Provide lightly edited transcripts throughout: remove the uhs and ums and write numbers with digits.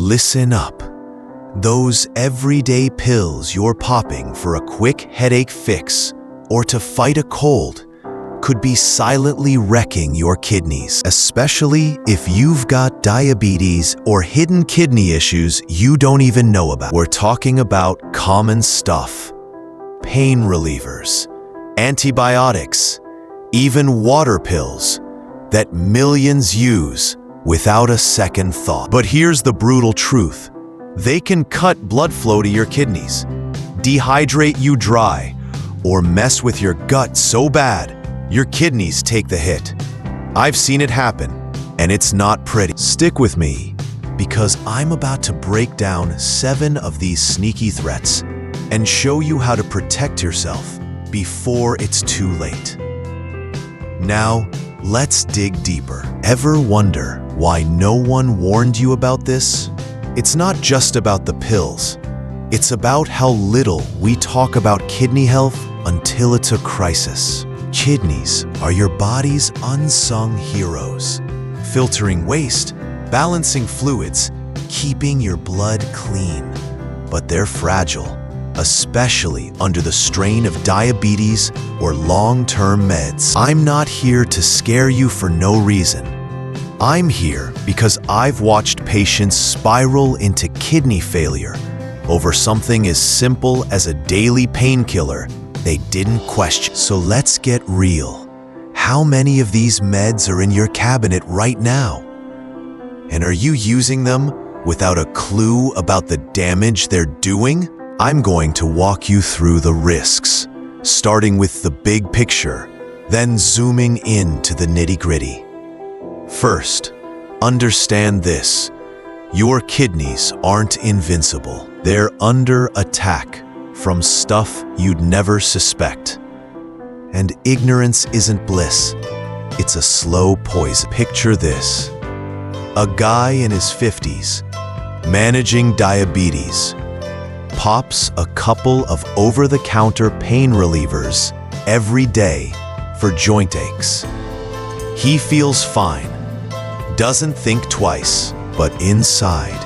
Listen up. Those everyday pills you're popping for a quick headache fix or to fight a cold could be silently wrecking your kidneys, especially if you've got diabetes or hidden kidney issues you don't even know about. We're talking about common stuff, pain relievers, antibiotics, even water pills that millions use without a second thought. But here's the brutal truth. They can cut blood flow to your kidneys, dehydrate you dry, or mess with your gut so bad your kidneys take the hit. I've seen it happen, and it's not pretty. Stick with me, because I'm about to break down 7 of these sneaky threats and show you how to protect yourself before it's too late. Now, let's dig deeper. Ever wonder why no one warned you about this? It's not just about the pills. It's about how little we talk about kidney health until it's a crisis. Kidneys are your body's unsung heroes, filtering waste, balancing fluids, keeping your blood clean. But they're fragile, especially under the strain of diabetes or long-term meds. I'm not here to scare you for no reason. I'm here because I've watched patients spiral into kidney failure over something as simple as a daily painkiller they didn't question. So let's get real. How many of these meds are in your cabinet right now? And are you using them without a clue about the damage they're doing? I'm going to walk you through the risks, starting with the big picture, then zooming into the nitty-gritty. First, understand this. Your kidneys aren't invincible. They're under attack from stuff you'd never suspect. And ignorance isn't bliss. It's a slow poison. Picture this. A guy in his 50s, managing diabetes, pops a couple of over-the-counter pain relievers every day for joint aches. He feels fine, doesn't think twice, but inside,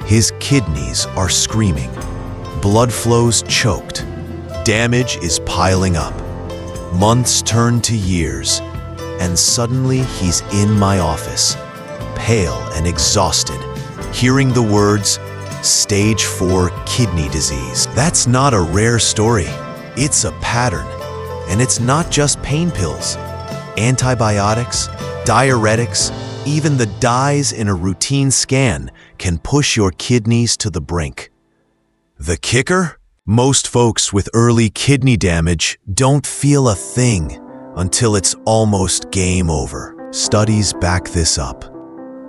his kidneys are screaming. Blood flow's choked. Damage is piling up. Months turn to years, and suddenly he's in my office, pale and exhausted, hearing the words, Stage 4 kidney disease. That's not a rare story. It's a pattern. And it's not just pain pills. Antibiotics, diuretics, even the dyes in a routine scan can push your kidneys to the brink. The kicker? Most folks with early kidney damage don't feel a thing until it's almost game over. Studies back this up.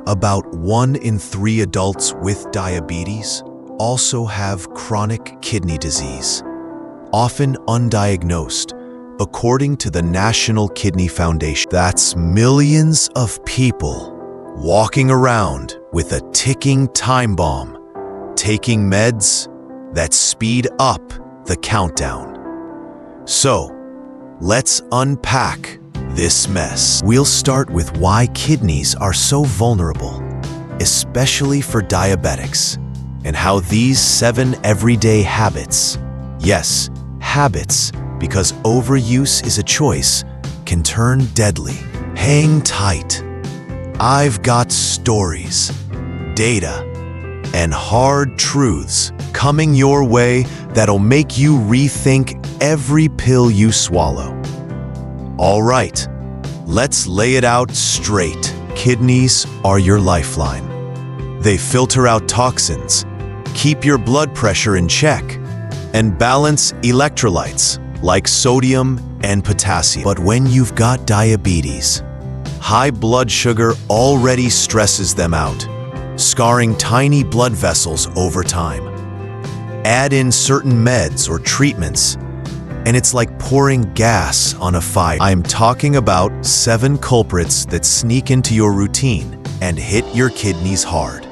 About 1 in 3 adults with diabetes also have chronic kidney disease, often undiagnosed, according to the National Kidney Foundation. That's millions of people walking around with a ticking time bomb, taking meds that speed up the countdown. So, let's unpack this mess. We'll start with why kidneys are so vulnerable, especially for diabetics, and how these 7 everyday habits, yes, habits, because overuse is a choice, can turn deadly. Hang tight. I've got stories, data, and hard truths coming your way that'll make you rethink every pill you swallow. All right, let's lay it out straight. Kidneys are your lifeline. They filter out toxins, keep your blood pressure in check, and balance electrolytes like sodium and potassium. But when you've got diabetes, high blood sugar already stresses them out, scarring tiny blood vessels over time. Add in certain meds or treatments, and it's like pouring gas on a fire. I'm talking about 7 culprits that sneak into your routine and hit your kidneys hard.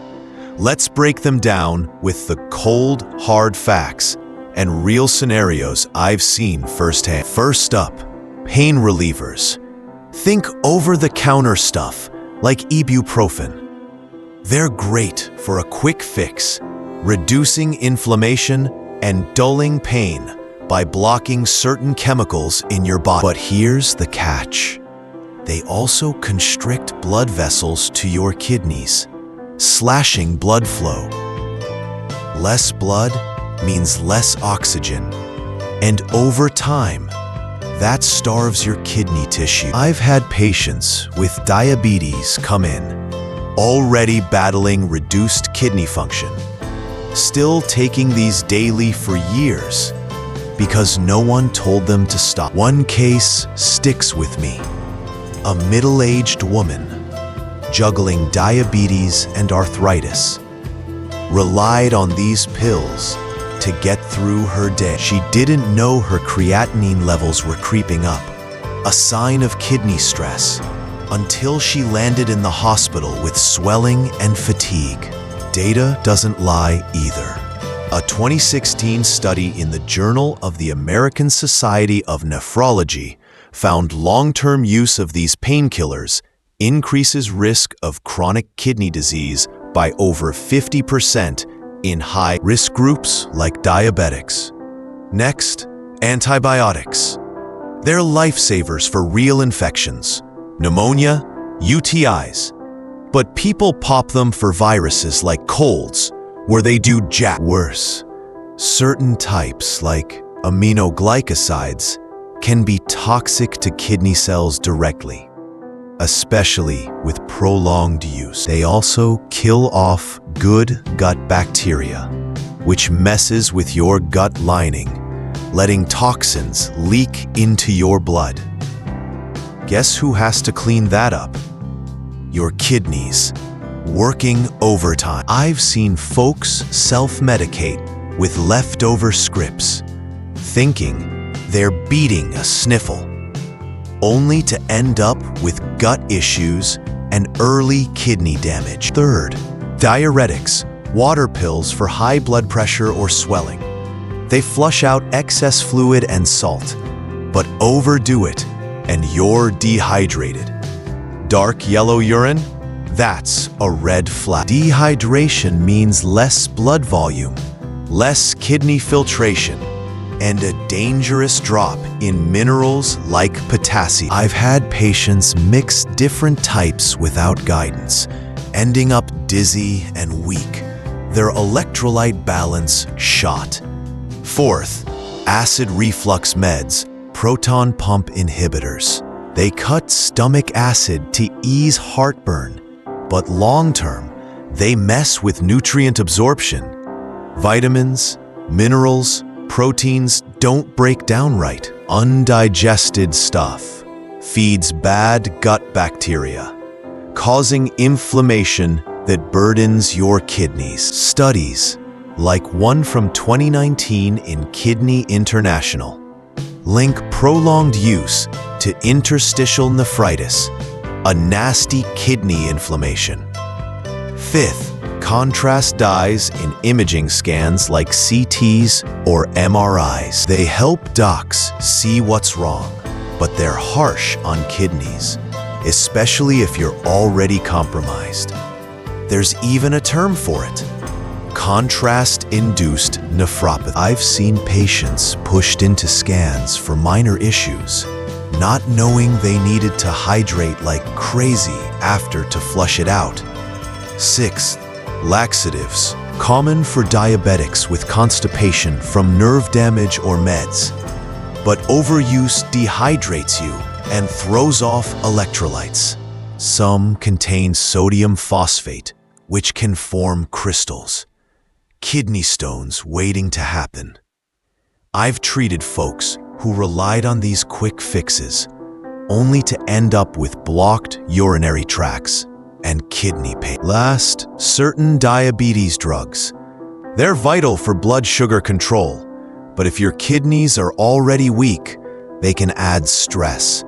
Let's break them down with the cold, hard facts and real scenarios I've seen firsthand. First up, pain relievers. Think over-the-counter stuff like ibuprofen. They're great for a quick fix, reducing inflammation and dulling pain by blocking certain chemicals in your body. But here's the catch. They also constrict blood vessels to your kidneys, slashing blood flow. Less blood means less oxygen, and over time, that starves your kidney tissue. I've had patients with diabetes come in, already battling reduced kidney function, still taking these daily for years because no one told them to stop. One case sticks with me. A middle-aged woman juggling diabetes and arthritis relied on these pills to get through her day. She didn't know her creatinine levels were creeping up, a sign of kidney stress, until she landed in the hospital with swelling and fatigue. Data doesn't lie either. A 2016 study in the Journal of the American Society of Nephrology found long-term use of these painkillers increases risk of chronic kidney disease by over 50% in high-risk groups like diabetics. Next, antibiotics. They're lifesavers for real infections, pneumonia, UTIs. But people pop them for viruses like colds, where they do worse. Certain types, like aminoglycosides, can be toxic to kidney cells directly, especially with prolonged use. They also kill off good gut bacteria, which messes with your gut lining, letting toxins leak into your blood. Guess who has to clean that up? Your kidneys, working overtime. I've seen folks self-medicate with leftover scripts, thinking they're beating a sniffle, only to end up with gut issues and early kidney damage. Third, diuretics, water pills for high blood pressure or swelling. They flush out excess fluid and salt, but overdo it, and you're dehydrated. Dark yellow urine? That's a red flag. Dehydration means less blood volume, less kidney filtration, and a dangerous drop in minerals like potassium. I've had patients mix different types without guidance, ending up dizzy and weak, their electrolyte balance shot. Fourth, acid reflux meds, proton pump inhibitors. They cut stomach acid to ease heartburn, but long-term, they mess with nutrient absorption. Vitamins, minerals, proteins don't break down right. Undigested stuff feeds bad gut bacteria, causing inflammation that burdens your kidneys. Studies, like one from 2019 in Kidney International, link prolonged use to interstitial nephritis, a nasty kidney inflammation. Fifth, contrast dyes in imaging scans like CTs or MRIs. They help docs see what's wrong, but they're harsh on kidneys, especially if you're already compromised. There's even a term for it: contrast-induced nephropathy. I've seen patients pushed into scans for minor issues, not knowing they needed to hydrate like crazy after to flush it out. Sixth, laxatives, common for diabetics with constipation from nerve damage or meds. But overuse dehydrates you and throws off electrolytes. Some contain sodium phosphate, which can form crystals. Kidney stones waiting to happen. I've treated folks who relied on these quick fixes, only to end up with blocked urinary tracts and kidney pain. Last, certain diabetes drugs. They're vital for blood sugar control, but if your kidneys are already weak, they can add stress,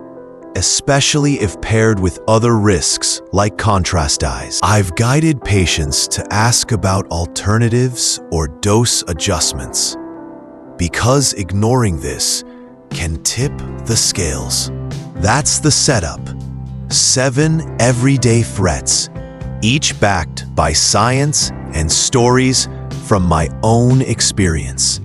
especially if paired with other risks like contrast dyes. I've guided patients to ask about alternatives or dose adjustments, because ignoring this can tip the scales. That's the setup. 7 everyday threats each backed by science and stories from my own experience.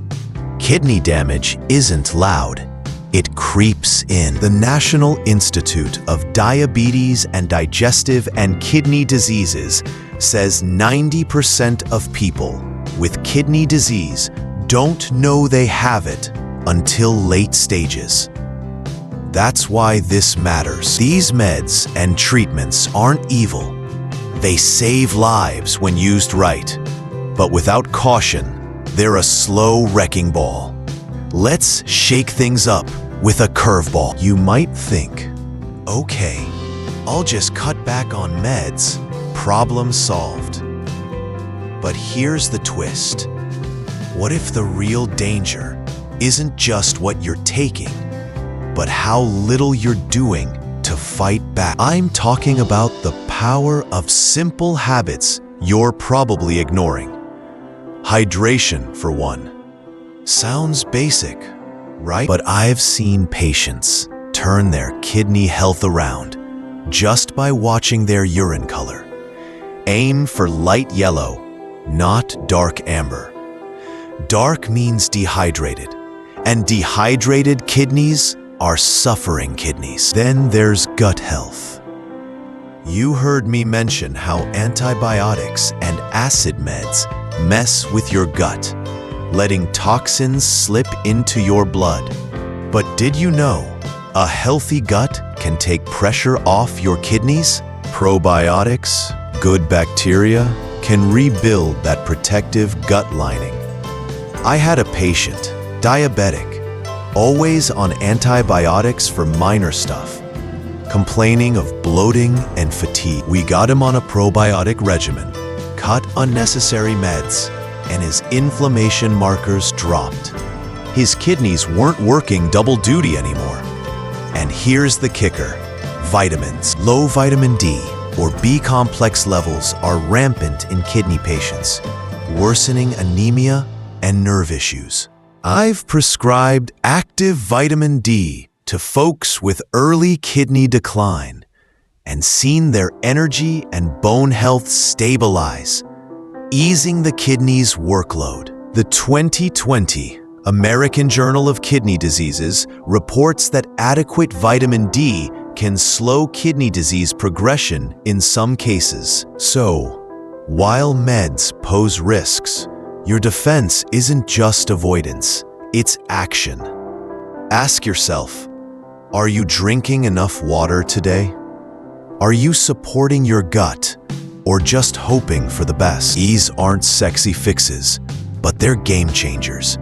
Kidney damage isn't loud. It creeps in. The National Institute of Diabetes and Digestive and Kidney Diseases says 90% of people with kidney disease don't know they have it until late stages. That's why this matters. These meds and treatments aren't evil. They save lives when used right. But without caution, they're a slow wrecking ball. Let's shake things up with a curveball. You might think, okay, I'll just cut back on meds, problem solved. But here's the twist. What if the real danger isn't just what you're taking, but how little you're doing to fight back? I'm talking about the power of simple habits you're probably ignoring. Hydration, for one. Sounds basic, right? But I've seen patients turn their kidney health around just by watching their urine color. Aim for light yellow, not dark amber. Dark means dehydrated, and dehydrated kidneys are suffering kidneys. Then there's gut health. You heard me mention how antibiotics and acid meds mess with your gut, letting toxins slip into your blood. But did you know a healthy gut can take pressure off your kidneys? Probiotics, good bacteria, can rebuild that protective gut lining. I had a patient, diabetic, always on antibiotics for minor stuff, complaining of bloating and fatigue. We got him on a probiotic regimen, cut unnecessary meds, and his inflammation markers dropped. His kidneys weren't working double duty anymore. And here's the kicker: vitamins. Low vitamin D or B complex levels are rampant in kidney patients, worsening anemia and nerve issues. I've prescribed active vitamin D to folks with early kidney decline and seen their energy and bone health stabilize, easing the kidney's workload. The 2020 American Journal of Kidney Diseases reports that adequate vitamin D can slow kidney disease progression in some cases. So, while meds pose risks, your defense isn't just avoidance, it's action. Ask yourself, are you drinking enough water today? Are you supporting your gut or just hoping for the best? These aren't sexy fixes, but they're game changers.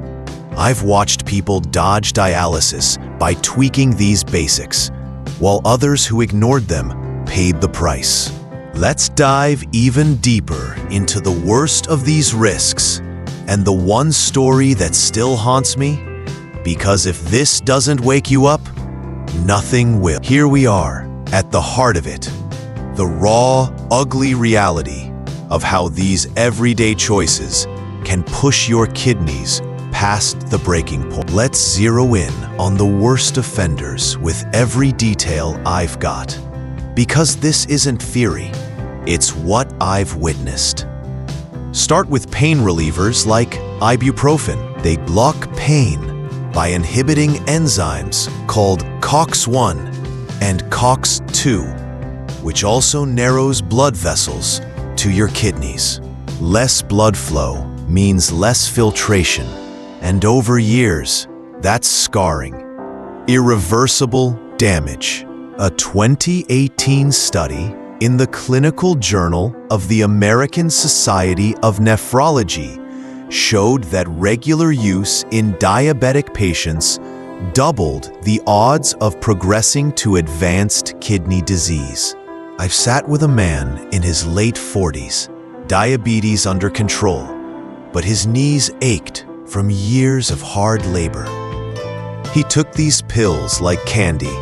I've watched people dodge dialysis by tweaking these basics, while others who ignored them paid the price. Let's dive even deeper into the worst of these risks and the one story that still haunts me, because if this doesn't wake you up, nothing will. Here we are, at the heart of it, the raw, ugly reality of how these everyday choices can push your kidneys past the breaking point. Let's zero in on the worst offenders with every detail I've got, because this isn't theory, it's what I've witnessed. Start with pain relievers like ibuprofen. They block pain by inhibiting enzymes called COX-1 and COX-2, which also narrows blood vessels to your kidneys. Less blood flow means less filtration, and over years, that's scarring. Irreversible damage. A 2018 study in the Clinical Journal of the American Society of Nephrology showed that regular use in diabetic patients doubled the odds of progressing to advanced kidney disease. I've sat with a man in his late 40s, diabetes under control, but his knees ached from years of hard labor. He took these pills like candy,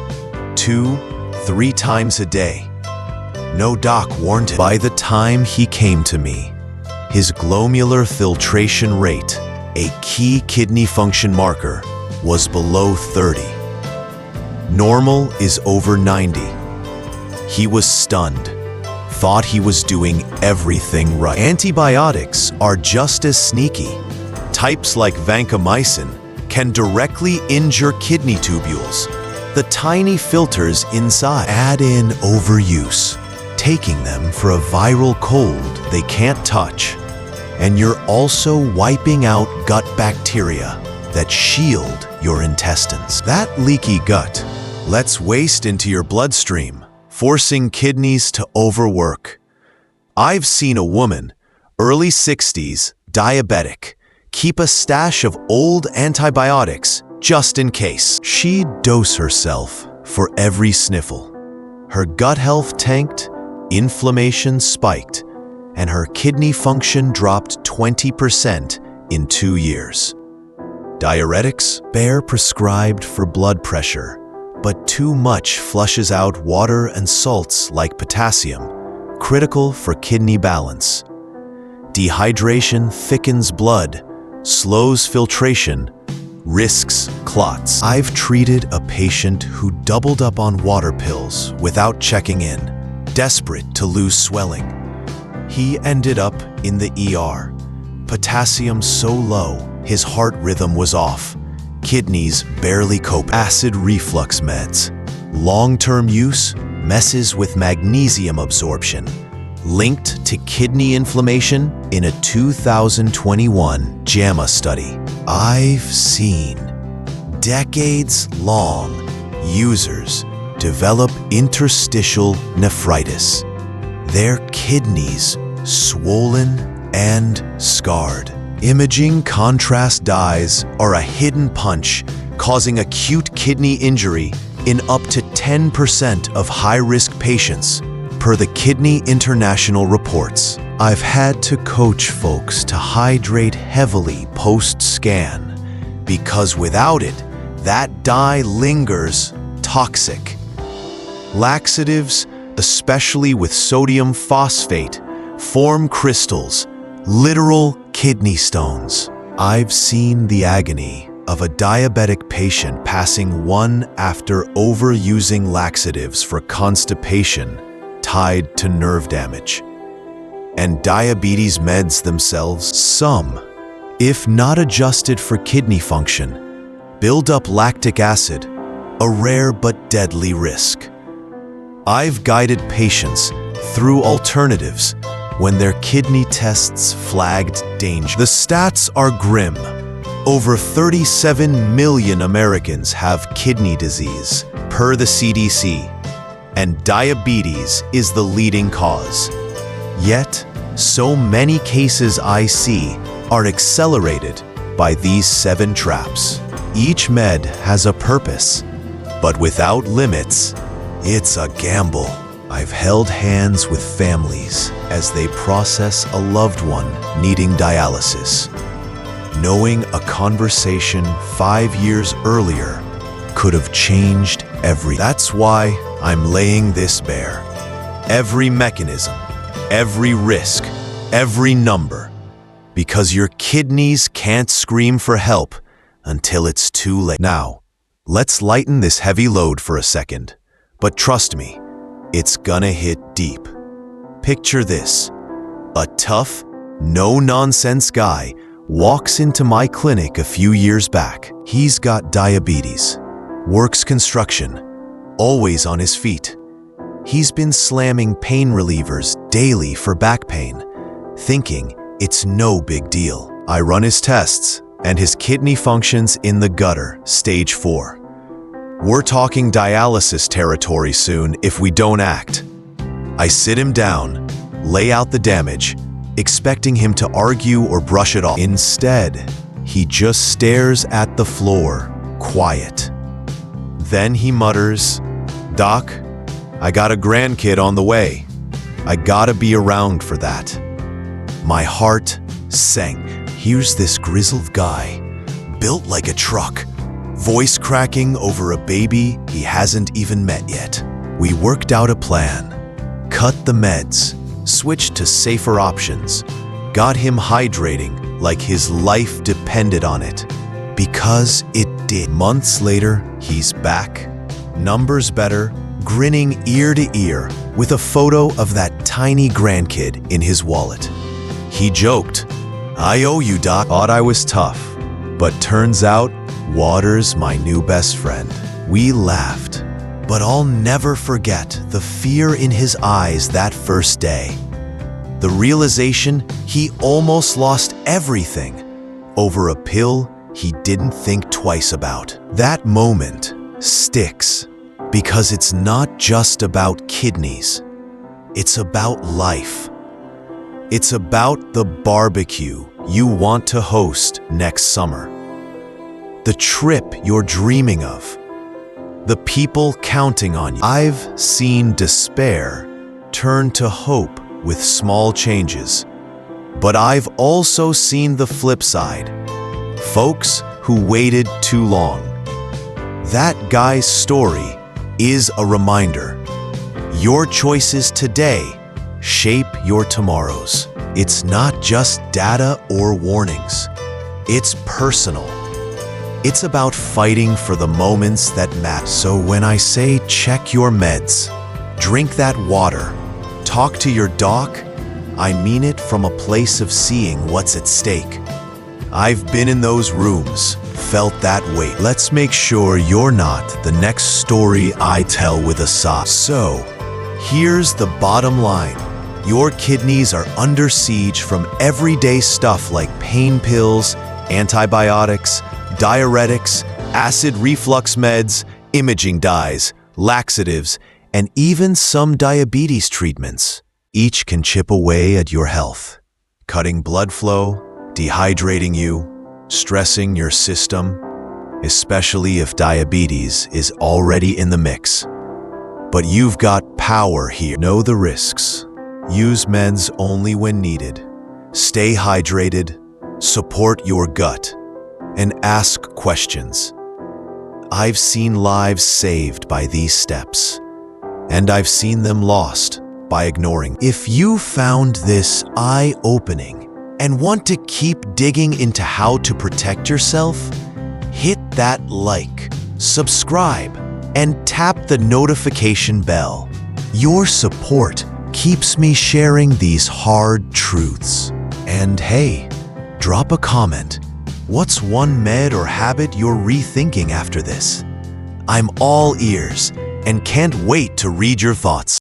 2-3 times a day. No doc warned him. By the time he came to me, his glomerular filtration rate, a key kidney function marker, was below 30. Normal is over 90. He was stunned, thought he was doing everything right. Antibiotics are just as sneaky. Types like vancomycin can directly injure kidney tubules, the tiny filters inside. Add in overuse, taking them for a viral cold they can't touch. And you're also wiping out gut bacteria that shield your intestines. That leaky gut lets waste into your bloodstream, forcing kidneys to overwork. I've seen a woman, early 60s, diabetic, keep a stash of old antibiotics just in case. She'd dose herself for every sniffle. Her gut health tanked, inflammation spiked, and her kidney function dropped 20% in 2 years. Diuretics, they're prescribed for blood pressure, but too much flushes out water and salts like potassium, critical for kidney balance. Dehydration thickens blood, slows filtration, risks clots. I've treated a patient who doubled up on water pills without checking in, desperate to lose swelling. He ended up in the ER. Potassium so low, his heart rhythm was off. Kidneys barely cope. Acid reflux meds. Long-term use messes with magnesium absorption, linked to kidney inflammation in a 2021 JAMA study. I've seen decades-long users develop interstitial nephritis, their kidneys swollen and scarred. Imaging contrast dyes are a hidden punch, causing acute kidney injury in up to 10% of high-risk patients, per the Kidney International reports. I've had to coach folks to hydrate heavily post-scan, because without it, that dye lingers toxic. Laxatives, especially with sodium phosphate, form crystals, literal kidney stones. I've seen the agony of a diabetic patient passing one after overusing laxatives for constipation tied to nerve damage. And diabetes meds themselves, some, if not adjusted for kidney function, build up lactic acid, a rare but deadly risk. I've guided patients through alternatives when their kidney tests flagged danger. The stats are grim. Over 37 million Americans have kidney disease, per the CDC, and diabetes is the leading cause. Yet, so many cases I see are accelerated by these 7 traps. Each med has a purpose, but without limits, it's a gamble. I've held hands with families as they process a loved one needing dialysis, knowing a conversation 5 years earlier could have changed everything. That's why I'm laying this bare. Every mechanism, every risk, every number, because your kidneys can't scream for help until it's too late. Now, let's lighten this heavy load for a second, but trust me, it's gonna hit deep. Picture this: a tough, no-nonsense guy walks into my clinic a few years back. He's got diabetes, works construction, always on his feet. He's been slamming pain relievers daily for back pain, thinking it's no big deal. I run his tests, and his kidney function's in the gutter, stage 4. We're talking dialysis territory soon if we don't act. I sit him down, lay out the damage, expecting him to argue or brush it off. Instead, he just stares at the floor, quiet. Then he mutters, "Doc, I got a grandkid on the way. I gotta be around for that." My heart sank. Here's this grizzled guy, built like a truck, voice cracking over a baby he hasn't even met yet. We worked out a plan, cut the meds, switched to safer options, got him hydrating like his life depended on it. Because it did. Months later, he's back, numbers better, grinning ear to ear, with a photo of that tiny grandkid in his wallet. He joked, "I owe you, Doc." Thought I was tough, but turns out water's my new best friend. We laughed, but I'll never forget the fear in his eyes that first day. The realization he almost lost everything over a pill he didn't think twice about. That moment sticks because it's not just about kidneys. It's about life. It's about the barbecue you want to host next summer, the trip you're dreaming of, the people counting on you. I've seen despair turn to hope with small changes, but I've also seen the flip side. Folks who waited too long. That guy's story is a reminder. Your choices today shape your tomorrows. It's not just data or warnings. It's personal. It's about fighting for the moments that matter. So when I say check your meds, drink that water, talk to your doc, I mean it from a place of seeing what's at stake. I've been in those rooms, felt that weight. Let's make sure you're not the next story I tell with a sigh. So, here's the bottom line. Your kidneys are under siege from everyday stuff like pain pills, antibiotics, diuretics, acid reflux meds, imaging dyes, laxatives, and even some diabetes treatments. Each can chip away at your health, cutting blood flow, dehydrating you, stressing your system, especially if diabetes is already in the mix. But you've got power here. Know the risks. Use meds only when needed. Stay hydrated, support your gut, and ask questions. I've seen lives saved by these steps, and I've seen them lost by ignoring. If you found this eye-opening and want to keep digging into how to protect yourself, hit that like, subscribe, and tap the notification bell. Your support keeps me sharing these hard truths. And hey, drop a comment. What's one med or habit you're rethinking after this? I'm all ears and can't wait to read your thoughts.